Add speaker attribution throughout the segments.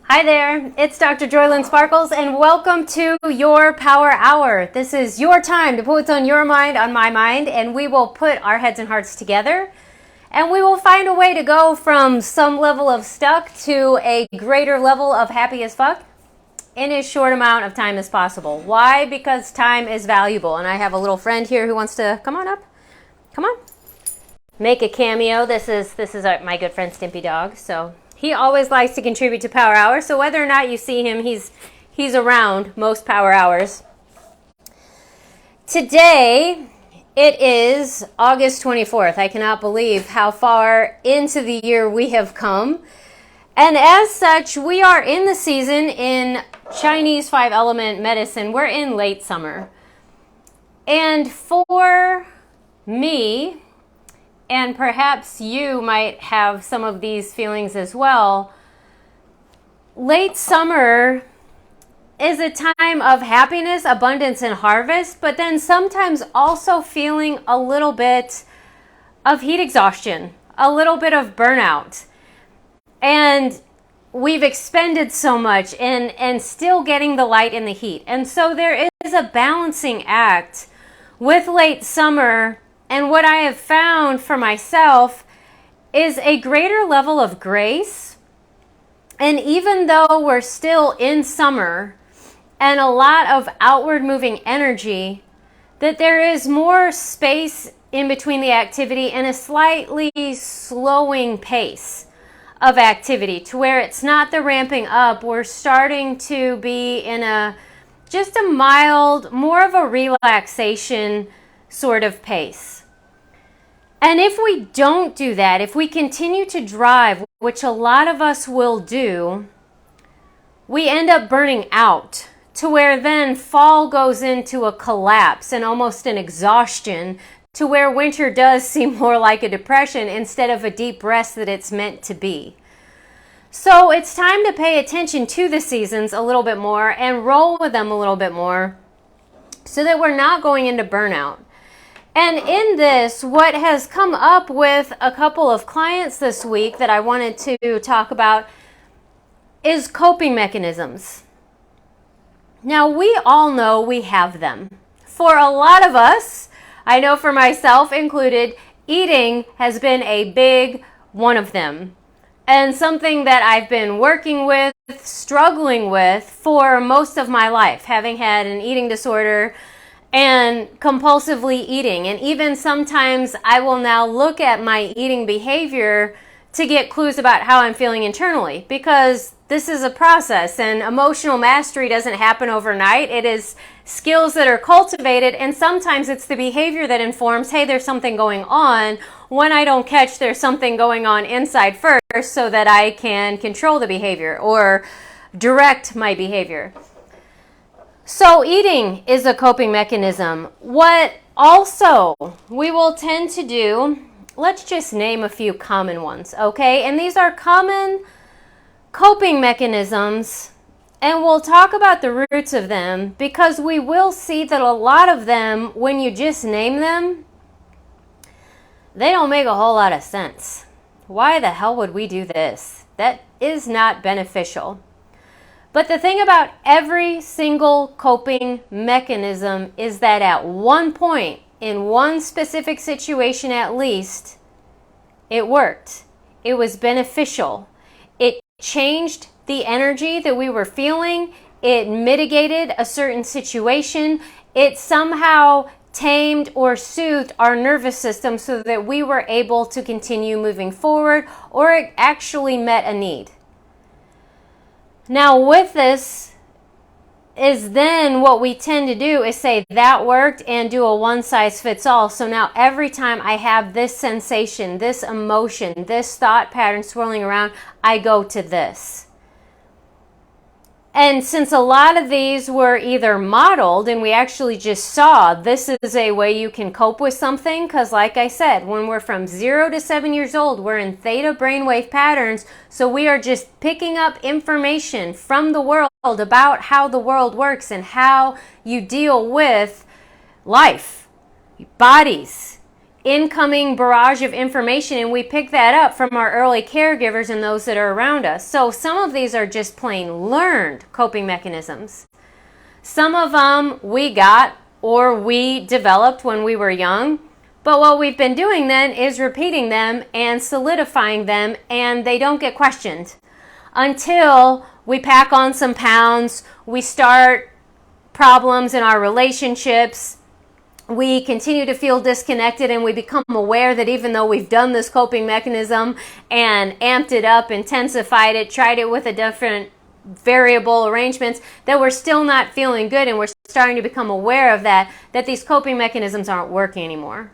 Speaker 1: Hi there, it's Dr. JOYLYN Sparkles and welcome to your Power Hour. This is your time to put what's on your mind on my mind, and we will put our heads and hearts together and we will find a way to go from some level of stuck to a greater level of happy as fuck in as short amount of time as possible. Why? Because time is valuable, and I have a little friend here who wants to come on up. Come on. Make a cameo. This is my good friend Stimpy Dog. So he always likes to contribute to Power Hour. So whether or not you see him, he's around most Power Hours. Today, it is August 24th. I cannot believe how far into the year we have come. And as such, we are in the season in Chinese 5-element medicine. We're in late summer. And for me, and perhaps you might have some of these feelings as well, late summer is a time of happiness, abundance, and harvest, but then sometimes also feeling a little bit of heat exhaustion, a little bit of burnout. And we've expended so much and still getting the light and the heat. And so there is a balancing act with late summer. And what I have found for myself is a greater level of grace. And even though we're still in summer and a lot of outward moving energy, that there is more space in between the activity and a slightly slowing pace of activity to where it's not the ramping up. We're starting to be in just a mild, more of a relaxation sort of pace. And if we don't do that, if we continue to drive, which a lot of us will do, we end up burning out to where then fall goes into a collapse and almost an exhaustion to where winter does seem more like a depression instead of a deep rest that it's meant to be. So it's time to pay attention to the seasons a little bit more and roll with them a little bit more so that we're not going into burnout. And in this, what has come up with a couple of clients this week that I wanted to talk about is coping mechanisms. Now, we all know we have them. For a lot of us, I know for myself included, eating has been a big one of them. And something that I've been working with, struggling with for most of my life, having had an eating disorder and compulsively eating. And even sometimes I will now look at my eating behavior to get clues about how I'm feeling internally, because this is a process and emotional mastery doesn't happen overnight. It is skills that are cultivated, and sometimes it's the behavior that informs, hey, there's something going on, when I don't catch there's something going on inside first so that I can control the behavior or direct my behavior. So eating is a coping mechanism. What also we will tend to do, let's just name a few common ones, okay? And these are common coping mechanisms, and we'll talk about the roots of them because we will see that a lot of them, when you just name them, they don't make a whole lot of sense. Why the hell would we do this? That is not beneficial. But the thing about every single coping mechanism is that at one point, in one specific situation at least, it worked. It was beneficial. It changed the energy that we were feeling. It mitigated a certain situation. It somehow tamed or soothed our nervous system so that we were able to continue moving forward, or it actually met a need. Now with this is then what we tend to do is say that worked and do a one-size-fits-all. So now every time I have this sensation, this emotion, this thought pattern swirling around, I go to this. And since a lot of these were either modeled and we actually just saw this is a way you can cope with something, because like I said, when we're from 0 to 7 years old, we're in theta brainwave patterns, so we are just picking up information from the world about how the world works and how you deal with life, bodies, incoming barrage of information, and we pick that up from our early caregivers and those that are around us. So some of these are just plain learned coping mechanisms. Some of them we got or we developed when we were young, but what we've been doing then is repeating them and solidifying them, and they don't get questioned until we pack on some pounds, we start problems in our relationships, we continue to feel disconnected, and we become aware that even though we've done this coping mechanism and amped it up, intensified it, tried it with a different variable arrangements, that we're still not feeling good, and we're starting to become aware of that these coping mechanisms aren't working anymore.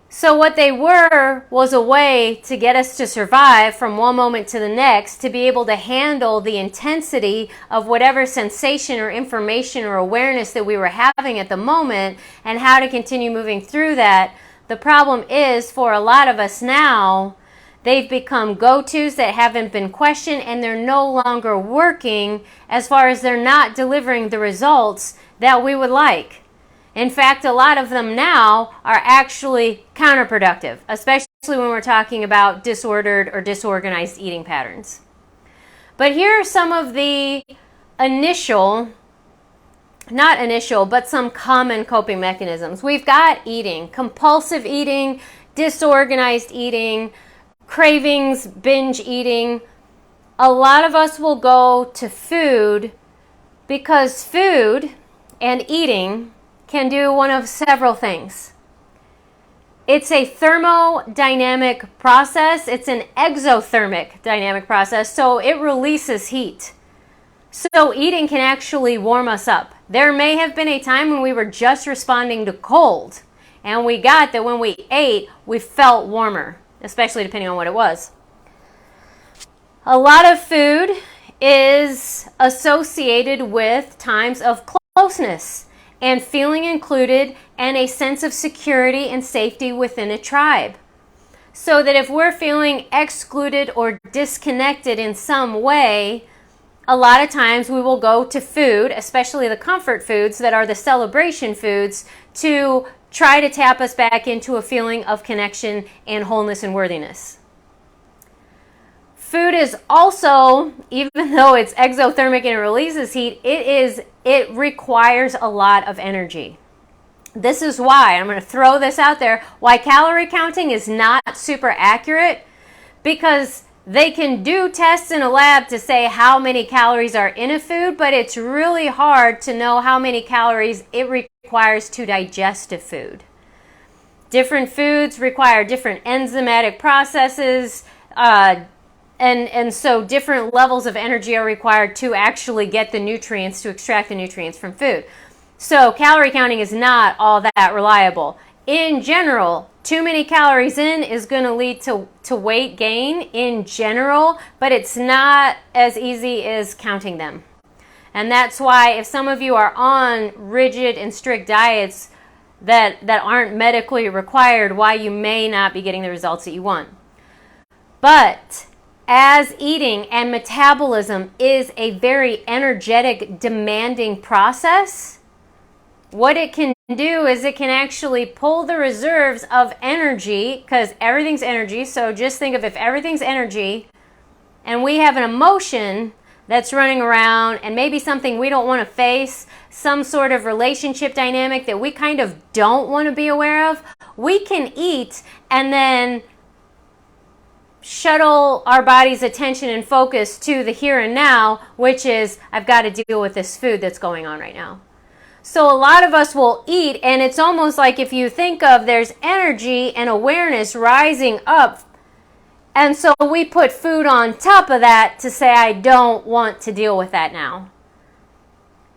Speaker 1: So what they were was a way to get us to survive from one moment to the next, to be able to handle the intensity of whatever sensation or information or awareness that we were having at the moment, and how to continue moving through that. The problem is, for a lot of us now, they've become go-tos that haven't been questioned, and they're no longer working, as far as they're not delivering the results that we would like. In fact, a lot of them now are actually counterproductive, especially when we're talking about disordered or disorganized eating patterns. But here are some of the but some common coping mechanisms. We've got eating, compulsive eating, disorganized eating, cravings, binge eating. A lot of us will go to food because food and eating can do one of several things. It's a thermodynamic process. It's an exothermic dynamic process, so it releases heat. So eating can actually warm us up. There may have been a time when we were just responding to cold, and we got that when we ate, we felt warmer, especially depending on what it was. A lot of food is associated with times of closeness and feeling included, and a sense of security and safety within a tribe. So that if we're feeling excluded or disconnected in some way, a lot of times we will go to food, especially the comfort foods that are the celebration foods, to try to tap us back into a feeling of connection and wholeness and worthiness. Food is also, even though it's exothermic and it releases heat, it requires a lot of energy. This is why, I'm going to throw this out there, why calorie counting is not super accurate, because they can do tests in a lab to say how many calories are in a food, but it's really hard to know how many calories it requires to digest a food. Different foods require different enzymatic processes, and so different levels of energy are required to actually get the nutrients, to extract the nutrients from food. So calorie counting is not all that reliable. In general, too many calories in is going to lead to weight gain in general, but it's not as easy as counting them. And that's why if some of you are on rigid and strict diets that aren't medically required, why you may not be getting the results that you want. But as eating and metabolism is a very energetic, demanding process, what it can do is it can actually pull the reserves of energy, because everything's energy. So just think of, if everything's energy and we have an emotion that's running around and maybe something we don't want to face, some sort of relationship dynamic that we kind of don't want to be aware of, we can eat and then shuttle our body's attention and focus to the here and now, which is, I've got to deal with this food that's going on right now. So a lot of us will eat, and it's almost like, if you think of, there's energy and awareness rising up, and so we put food on top of that to say, I don't want to deal with that now.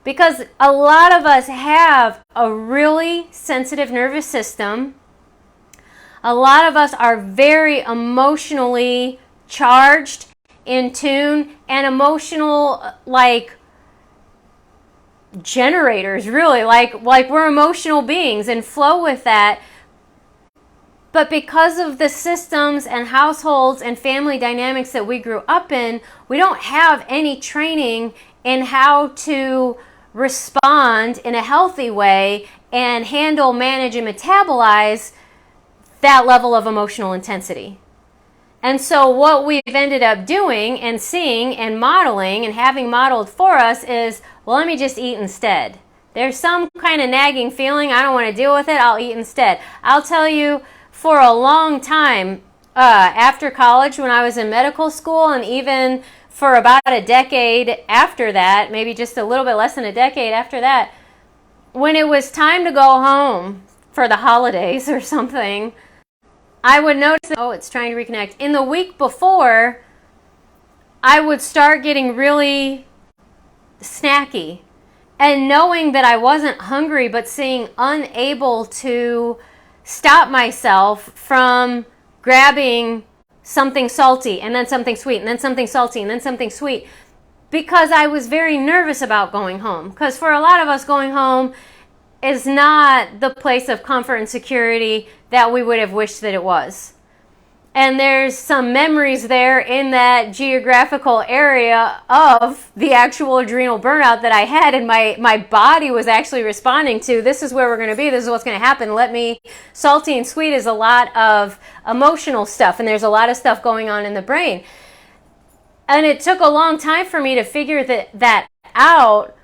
Speaker 1: Because a lot of us have a really sensitive nervous system. A lot of us are very emotionally charged, in tune, and emotional, generators, really, like we're emotional beings and flow with that. But because of the systems and households and family dynamics that we grew up in, we don't have any training in how to respond in a healthy way and handle, manage, and metabolize that level of emotional intensity. And so what we've ended up doing and seeing and modeling and having modeled for us is, well, let me just eat instead. There's some kind of nagging feeling. I don't want to deal with it. I'll eat instead. I'll tell you, for a long time, after college, when I was in medical school, and even for about a decade after that, maybe just a little bit less than a decade after that, when it was time to go home for the holidays or something, I would notice that, oh, it's trying to reconnect. In the week before, I would start getting really snacky. And knowing that I wasn't hungry, but seeing unable to stop myself from grabbing something salty and then something sweet and then something salty and then something sweet, because I was very nervous about going home. Because for a lot of us, going home is not the place of comfort and security that we would have wished that it was. And there's some memories there in that geographical area of the actual adrenal burnout that I had, and my body was actually responding to, this is where we're going to be, this is what's going to happen, let me. Salty and sweet is a lot of emotional stuff, and there's a lot of stuff going on in the brain. And it took a long time for me to figure that out.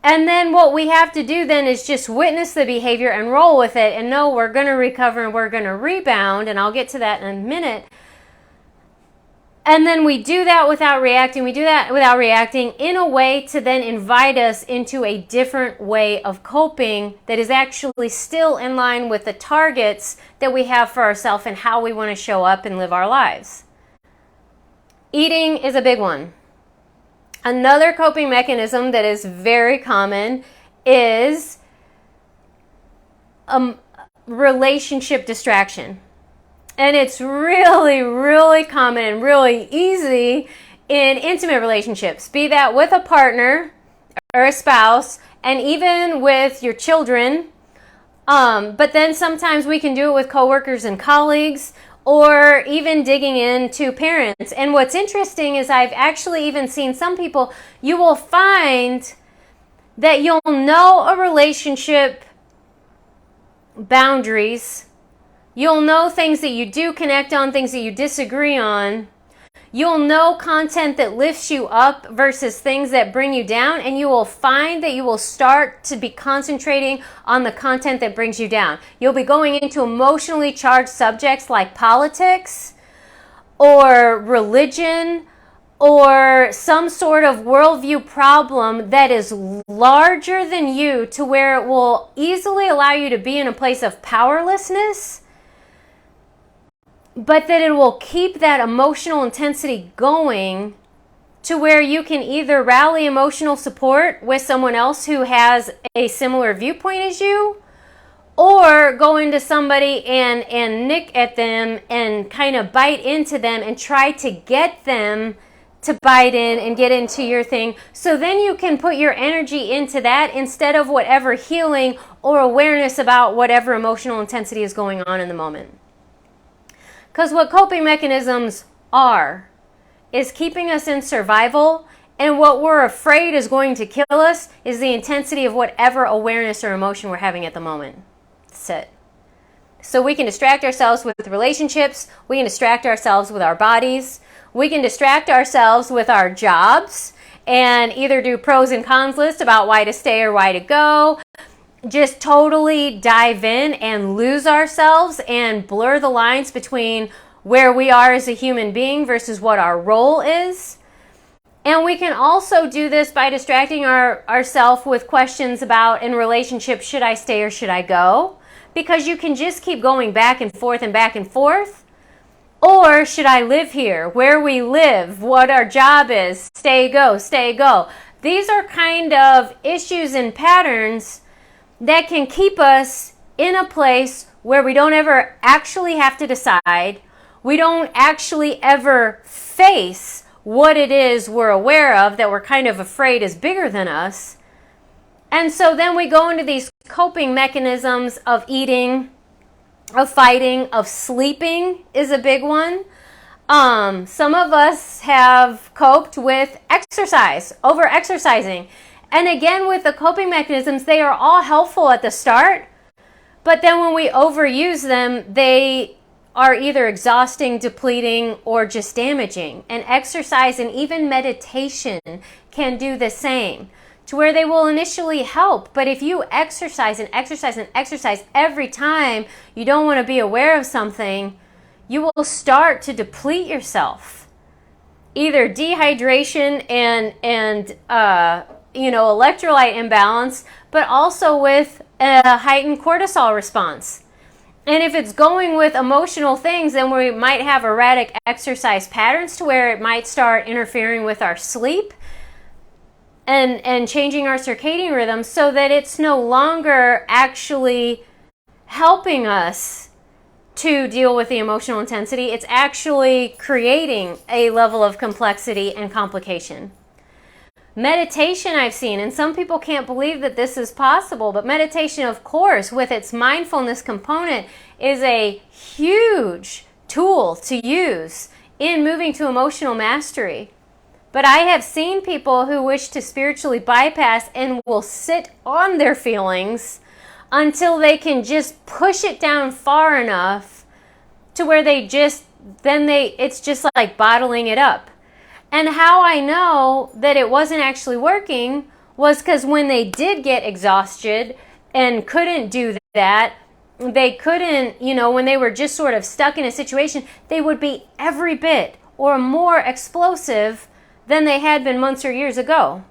Speaker 1: And then what we have to do then is just witness the behavior and roll with it and know we're going to recover and we're going to rebound, and I'll get to that in a minute. And then we do that without reacting. We do that without reacting in a way to then invite us into a different way of coping that is actually still in line with the targets that we have for ourselves and how we want to show up and live our lives. Eating is a big one. Another coping mechanism that is very common is relationship distraction. And it's really, really common and really easy in intimate relationships, be that with a partner or a spouse, and even with your children. But then sometimes we can do it with coworkers and colleagues, or even digging into parents. And what's interesting is I've actually even seen some people, you will find that you'll know a relationship boundaries. You'll know things that you do connect on, things that you disagree on. You'll know content that lifts you up versus things that bring you down, and you will find that you will start to be concentrating on the content that brings you down. You'll be going into emotionally charged subjects like politics or religion or some sort of worldview problem that is larger than you, to where it will easily allow you to be in a place of powerlessness, but that it will keep that emotional intensity going to where you can either rally emotional support with someone else who has a similar viewpoint as you, or go into somebody and nick at them and kind of bite into them and try to get them to bite in and get into your thing. So then you can put your energy into that instead of whatever healing or awareness about whatever emotional intensity is going on in the moment. Because what coping mechanisms are is keeping us in survival, and what we're afraid is going to kill us is the intensity of whatever awareness or emotion we're having at the moment. That's it. So we can distract ourselves with relationships, we can distract ourselves with our bodies, we can distract ourselves with our jobs and either do pros and cons list about why to stay or why to go. Just totally dive in and lose ourselves and blur the lines between where we are as a human being versus what our role is. And we can also do this by distracting ourselves with questions about, in relationships, should I stay or should I go? Because you can just keep going back and forth and back and forth. Or should I live here? Where we live, what our job is, stay, go, stay, go. These are kind of issues and patterns that can keep us in a place where we don't ever actually have to decide. We don't actually ever face what it is we're aware of that we're kind of afraid is bigger than us. And so then we go into these coping mechanisms of eating, of fighting, of sleeping is a big one. Some of us have coped with exercise, over exercising. And again, with the coping mechanisms, they are all helpful at the start, But then when we overuse them, they are either exhausting, depleting, or just damaging. And exercise and even meditation can do the same, to where they will initially help. But if you exercise and exercise and exercise every time you don't want to be aware of something, you will start to deplete yourself. Either dehydration and electrolyte imbalance, but also with a heightened cortisol response. And if it's going with emotional things, then we might have erratic exercise patterns, to where it might start interfering with our sleep and changing our circadian rhythm, so that it's no longer actually helping us to deal with the emotional intensity. It's actually creating a level of complexity and complication. Meditation, I've seen, and some people can't believe that this is possible, but meditation, of course, with its mindfulness component, is a huge tool to use in moving to emotional mastery. But I have seen people who wish to spiritually bypass and will sit on their feelings until they can just push it down far enough to where it's just like bottling it up. And how I know that it wasn't actually working was because when they did get exhausted and couldn't do that, they couldn't, when they were just sort of stuck in a situation, they would be every bit or more explosive than they had been months or years ago.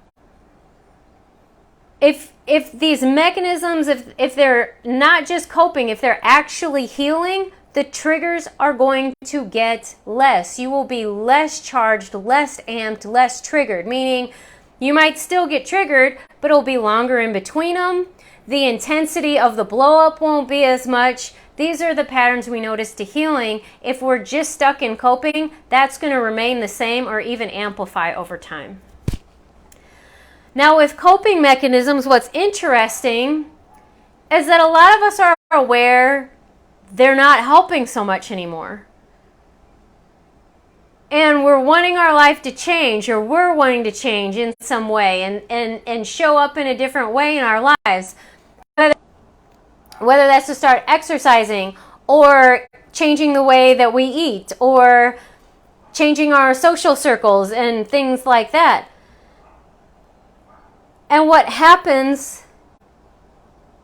Speaker 1: If these mechanisms, if they're not just coping, if they're actually healing, the triggers are going to get less. You will be less charged, less amped, less triggered, meaning you might still get triggered, but it'll be longer in between them. The intensity of the blow up won't be as much. These are the patterns we notice to healing. If we're just stuck in coping, that's going to remain the same or even amplify over time. Now, with coping mechanisms, what's interesting is that a lot of us are aware they're not helping so much anymore. And we're wanting our life to change, or we're wanting to change in some way and show up in a different way in our lives. Whether that's to start exercising, or changing the way that we eat, or changing our social circles and things like that. And what happens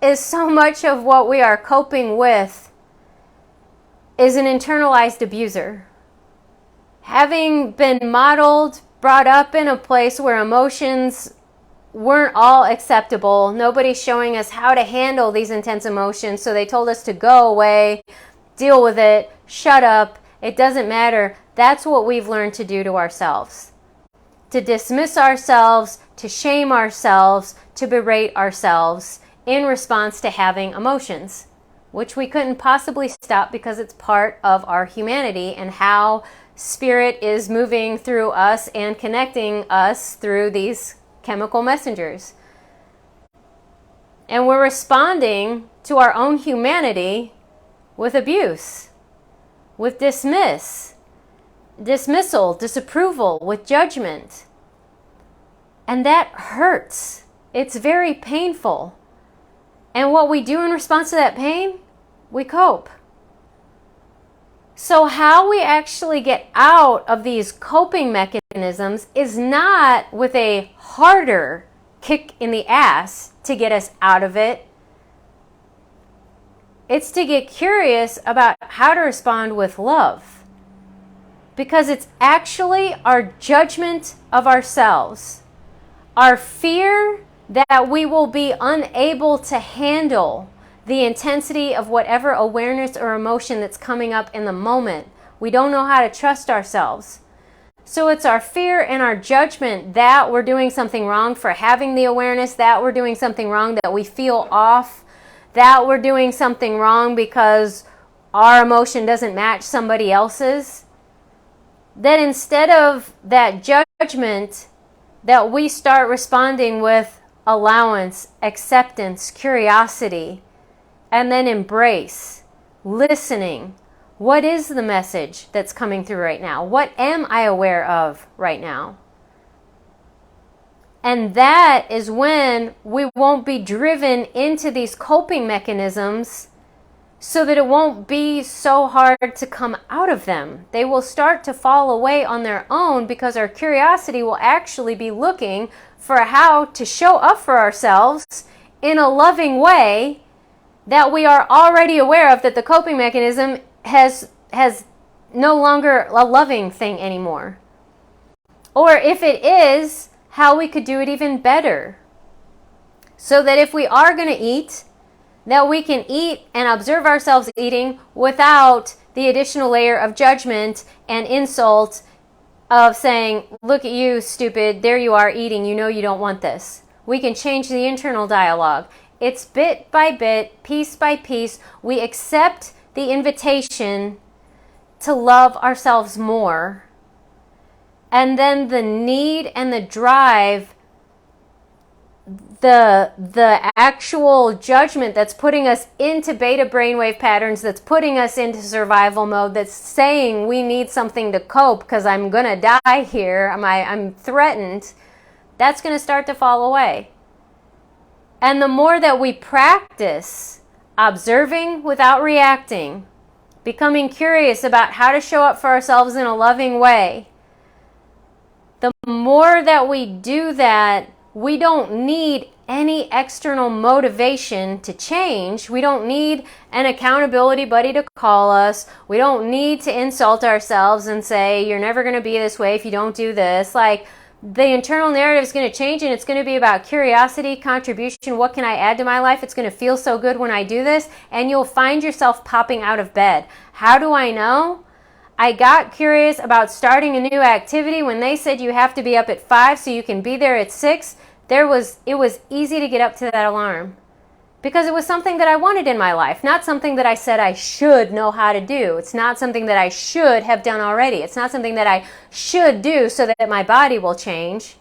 Speaker 1: is so much of what we are coping with is an internalized abuser. Having been modeled, brought up in a place where emotions weren't all acceptable, nobody's showing us how to handle these intense emotions, so they told us to go away, deal with it, shut up, it doesn't matter. That's what we've learned to do to ourselves. To dismiss ourselves, to shame ourselves, to berate ourselves in response to having emotions, which we couldn't possibly stop because it's part of our humanity and how spirit is moving through us and connecting us through these chemical messengers. And we're responding to our own humanity with abuse, with dismissal, disapproval, with judgment. And that hurts. It's very painful. And what we do in response to that pain, we cope. So how we actually get out of these coping mechanisms is not with a harder kick in the ass to get us out of it. It's to get curious about how to respond with love. Because it's actually our judgment of ourselves, our fear that we will be unable to handle the intensity of whatever awareness or emotion that's coming up in the moment. We don't know how to trust ourselves. So it's our fear and our judgment that we're doing something wrong for having the awareness, that we're doing something wrong, that we feel off, that we're doing something wrong because our emotion doesn't match somebody else's. That instead of that judgment, that we start responding with allowance, acceptance, curiosity, and then embrace, listening. What is the message that's coming through right now? What am I aware of right now? And that is when we won't be driven into these coping mechanisms so that it won't be so hard to come out of them. They will start to fall away on their own because our curiosity will actually be looking for how to show up for ourselves in a loving way that we are already aware of, that the coping mechanism has no longer a loving thing anymore. Or if it is, how we could do it even better. So that if we are going to eat, that we can eat and observe ourselves eating without the additional layer of judgment and insult of saying, look at you, stupid, there you are eating, you know you don't want this. We can change the internal dialogue. It's bit by bit, piece by piece. We accept the invitation to love ourselves more. And then the need and the drive, the actual judgment that's putting us into beta brainwave patterns, that's putting us into survival mode, that's saying we need something to cope because I'm going to die here, I'm threatened, that's going to start to fall away. And the more that we practice observing without reacting, becoming curious about how to show up for ourselves in a loving way, the more that we do that, we don't need any external motivation to change. We don't need an accountability buddy to call us. We don't need to insult ourselves and say, you're never going to be this way if you don't do this. Like, the internal narrative is going to change, and it's going to be about curiosity, contribution. What can I add to my life? It's going to feel so good when I do this, and you'll find yourself popping out of bed. How do I know? I got curious about starting a new activity when they said you have to be up at 5 so you can be there at 6. It was easy to get up to that alarm because it was something that I wanted in my life, not something that I said I should know how to do. It's not something that I should have done already. It's not something that I should do so that my body will change.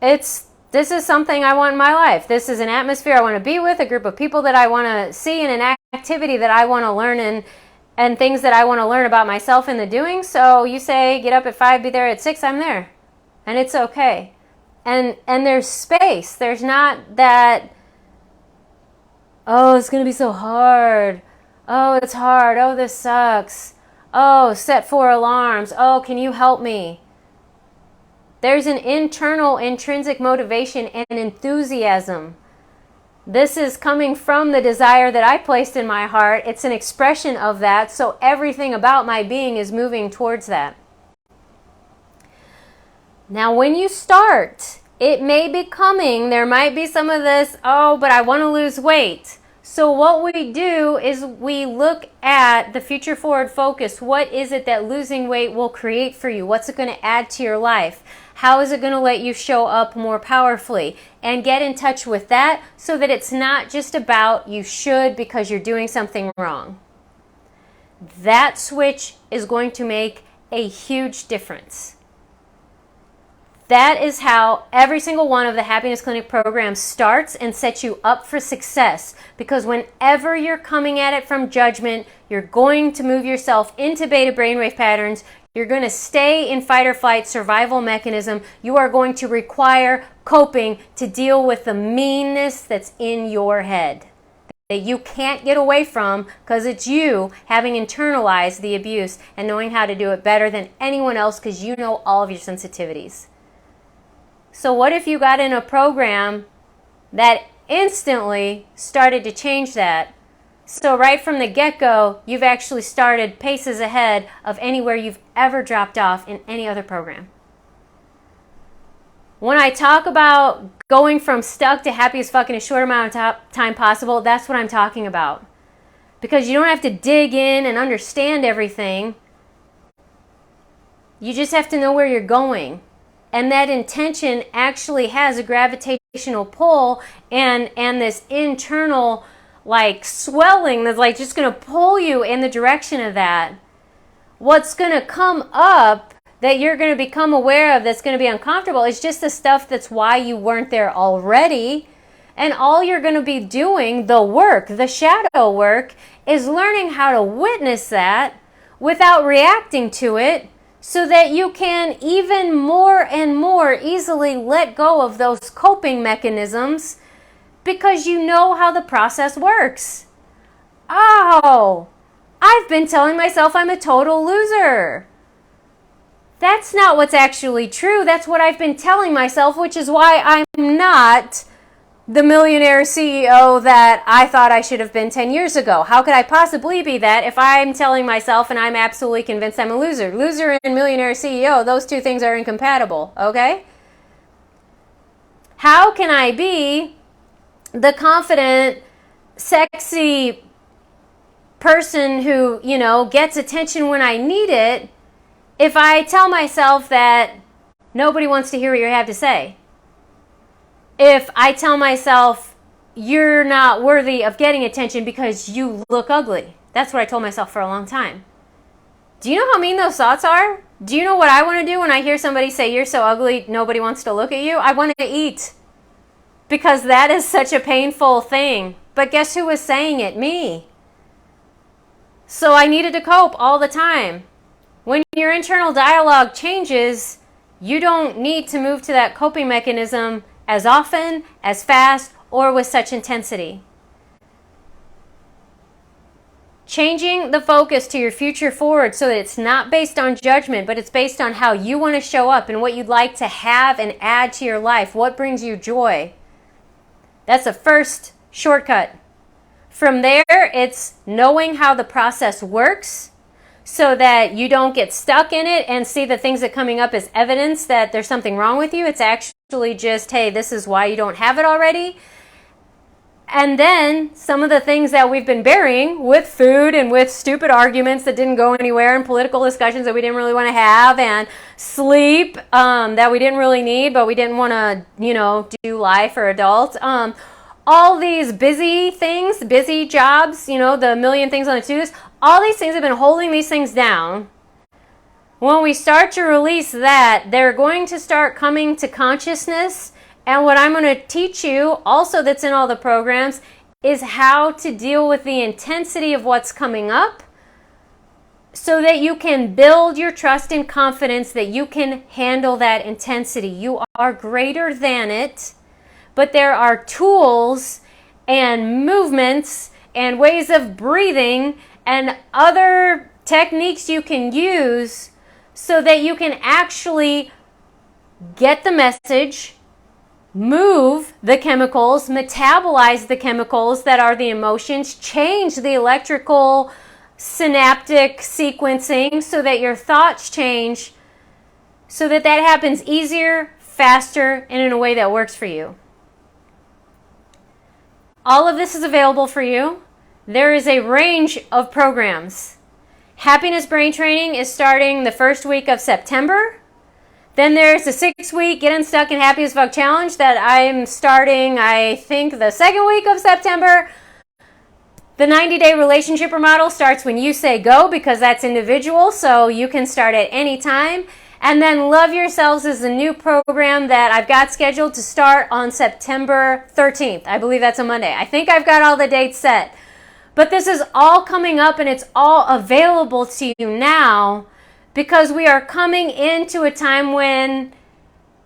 Speaker 1: This is something I want in my life. This is an atmosphere I want to be with, a group of people that I want to see, and an activity that I want to learn and things that I want to learn about myself in the doing. So you say, get up at 5, be there at 6, I'm there. And it's okay. And there's space. There's not that, oh, it's going to be so hard. Oh, it's hard. Oh, this sucks. Oh, set 4 alarms. Oh, can you help me? There's an internal intrinsic motivation and enthusiasm. This is coming from the desire that I placed in my heart. It's an expression of that, so everything about my being is moving towards that. Now, when you start, it may be coming. There might be some of this, oh, but I want to lose weight. So what we do is we look at the future forward focus. What is it that losing weight will create for you? What's it going to add to your life? How is it going to let you show up more powerfully? And get in touch with that so that it's not just about you should because you're doing something wrong. That switch is going to make a huge difference. That is how every single one of the Happiness Clinic programs starts and sets you up for success. Because whenever you're coming at it from judgment, you're going to move yourself into beta brainwave patterns. You're going to stay in fight or flight survival mechanism. You are going to require coping to deal with the meanness that's in your head that you can't get away from because it's you having internalized the abuse and knowing how to do it better than anyone else because you know all of your sensitivities. So what if you got in a program that instantly started to change that? So right from the get-go, you've actually started paces ahead of anywhere you've ever dropped off in any other program. When I talk about going from stuck to happy as fuck in a short amount of time possible, that's what I'm talking about. Because you don't have to dig in and understand everything. You just have to know where you're going. And that intention actually has a gravitational pull and this internal like swelling that's like just going to pull you in the direction of that. What's going to come up that you're going to become aware of that's going to be uncomfortable is just the stuff that's why you weren't there already. And all you're going to be doing, the work, the shadow work, is learning how to witness that without reacting to it, so that you can even more and more easily let go of those coping mechanisms because you know how the process works. oh, I've been telling myself I'm a total loser. That's not what's actually true. That's what I've been telling myself, which is why I'm not the millionaire CEO that I thought I should have been 10 years ago. How could I possibly be that if I'm telling myself and I'm absolutely convinced I'm a loser? Loser and millionaire CEO, those two things are incompatible, okay? How can I be the confident, sexy person who, gets attention when I need it if I tell myself that nobody wants to hear what you have to say? If I tell myself you're not worthy of getting attention because you look ugly. That's what I told myself for a long time. Do you know how mean those thoughts are? Do you know what I want to do when I hear somebody say you're so ugly, nobody wants to look at you? I want to eat. Because that is such a painful thing. But guess who was saying it? Me. So I needed to cope all the time. When your internal dialogue changes, you don't need to move to that coping mechanism as often, as fast, or with such intensity. Changing the focus to your future forward so that it's not based on judgment, but it's based on how you want to show up and what you'd like to have and add to your life. What brings you joy? That's the first shortcut. From there, it's knowing how the process works so that you don't get stuck in it and see the things that are coming up as evidence that there's something wrong with you. It's actually just, hey, this is why you don't have it already. And then some of the things that we've been burying with food and with stupid arguments that didn't go anywhere and political discussions that we didn't really want to have and sleep that we didn't really need, but we didn't want to, do life or adult. All these busy things, busy jobs, the million things on the to-do list, all these things have been holding these things down. When we start to release that, they're going to start coming to consciousness. And what I'm going to teach you, also that's in all the programs, is how to deal with the intensity of what's coming up so that you can build your trust and confidence that you can handle that intensity. You are greater than it, but there are tools and movements and ways of breathing and other techniques you can use so that you can actually get the message, move the chemicals, metabolize the chemicals that are the emotions, change the electrical synaptic sequencing so that your thoughts change, so that that happens easier, faster, and in a way that works for you. All of this is available for you. There is a range of programs. Happiness Brain Training is starting the first week of September. Then there's the 6-week Get Unstuck and Happy as Fuck Challenge that I'm starting, I think, the second week of September. The 90-day relationship remodel starts when you say go because that's individual, so you can start at any time. And then Love Yourselves is a new program that I've got scheduled to start on September 13th. I believe that's a Monday. I think I've got all the dates set. But this is all coming up and it's all available to you now because we are coming into a time when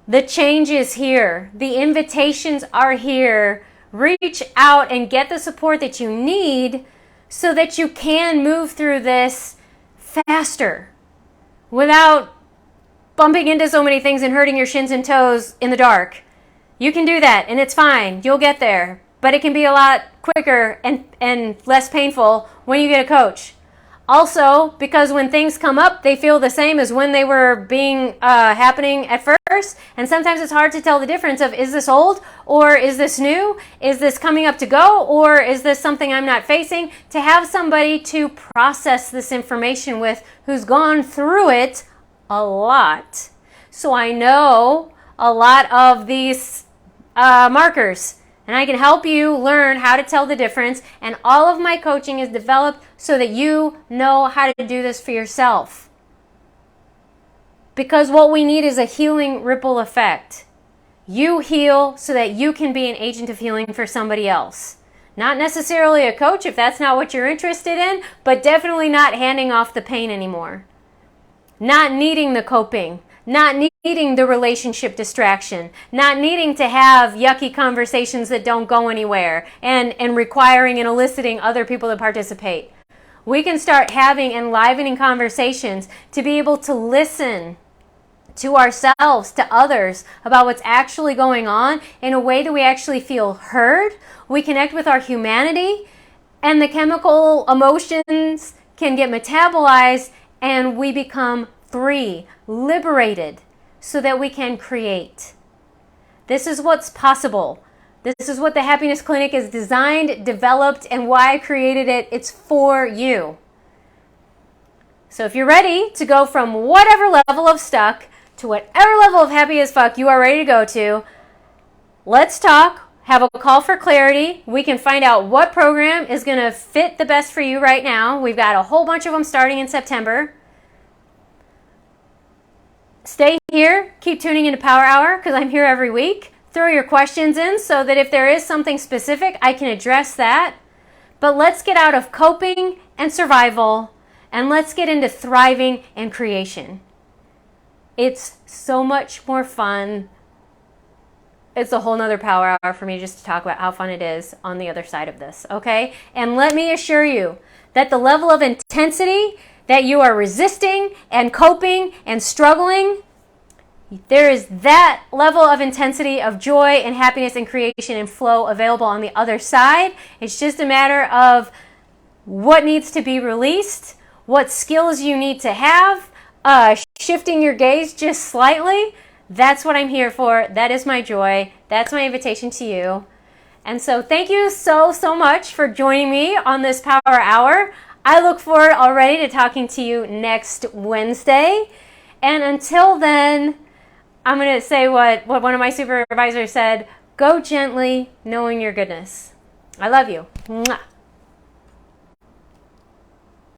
Speaker 1: the change is here. The invitations are here. Reach out and get the support that you need so that you can move through this faster without bumping into so many things and hurting your shins and toes in the dark. You can do that and it's fine. You'll get there. But it can be a lot quicker and less painful when you get a coach. Also, because when things come up, they feel the same as when they were happening at first. And sometimes it's hard to tell the difference of, is this old or is this new? Is this coming up to go or is this something I'm not facing? To have somebody to process this information with who's gone through it a lot. So I know a lot of these markers. And I can help you learn how to tell the difference. And all of my coaching is developed so that you know how to do this for yourself. Because what we need is a healing ripple effect. You heal so that you can be an agent of healing for somebody else. Not necessarily a coach if that's not what you're interested in, but definitely not handing off the pain anymore. Not needing the coping. not needing the relationship distraction, not needing to have yucky conversations that don't go anywhere, and requiring and eliciting other people to participate. We can start having enlivening conversations to be able to listen to ourselves, to others, about what's actually going on in a way that we actually feel heard. We connect with our humanity, and the chemical emotions can get metabolized, and we become free, liberated, so that we can create. This is what's possible. This is what the Happiness Clinic is designed, developed, and why I created it. It's for you. So if you're ready to go from whatever level of stuck to whatever level of happy as fuck you are ready to go to, let's talk. Have a call for clarity. We can find out what program is going to fit the best for you right now. We've got a whole bunch of them starting in September. Stay here. Keep tuning into Power Hour because I'm here every week. Throw your questions in so that if there is something specific, I can address that. But let's get out of coping and survival, and let's get into thriving and creation. It's so much more fun. It's a whole nother power hour for me just to talk about how fun it is on the other side of this, okay? And let me assure you that the level of intensity that you are resisting and coping and struggling, there is that level of intensity of joy and happiness and creation and flow available on the other side. It's just a matter of what needs to be released, what skills you need to have, shifting your gaze just slightly. That's what I'm here for. That is my joy. That's my invitation to you. And so thank you so much for joining me on this Power Hour. I look forward already to talking to you next Wednesday. And until then, I'm going to say what one of my supervisors said, go gently, knowing your goodness. I love you. Mwah.